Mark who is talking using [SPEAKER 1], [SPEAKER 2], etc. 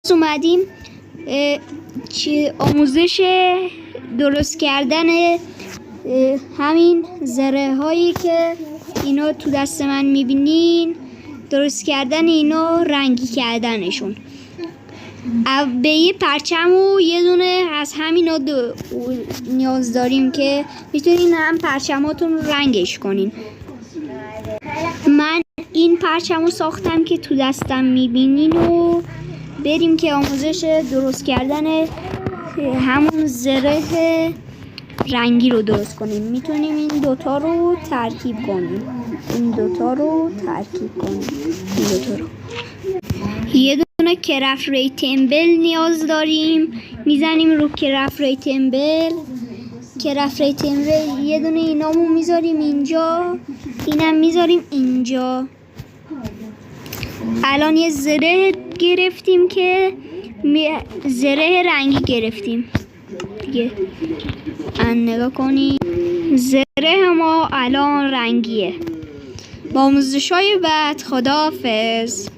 [SPEAKER 1] اومدیم آموزش درست کردن همین ذره هایی که اینا تو دست من میبینین، درست کردن اینا، رنگی کردنشون. به یه پرچم و یه دونه از همینا نیاز داریم که میتونین هم پرچماتون رنگش کنین. من این پرچم رو ساختم که تو دستم میبینین و بریم که آموزش درست کردن همون زره رنگی رو درست کنیم. میتونیم این دوتا رو ترکیب کنیم. یه دونه کرافت ریکتنگل نیاز داریم. میزنیم رو کرافت ریکتنگل. یه دونه اینامو میذاریم اینجا، اینم میذاریم اینجا. الان یه زره گرفتیم که زره رنگی گرفتیم دیگه. نگاه کنیم زره ما الان رنگیه. با آموزش‌های بعد خداحافظ.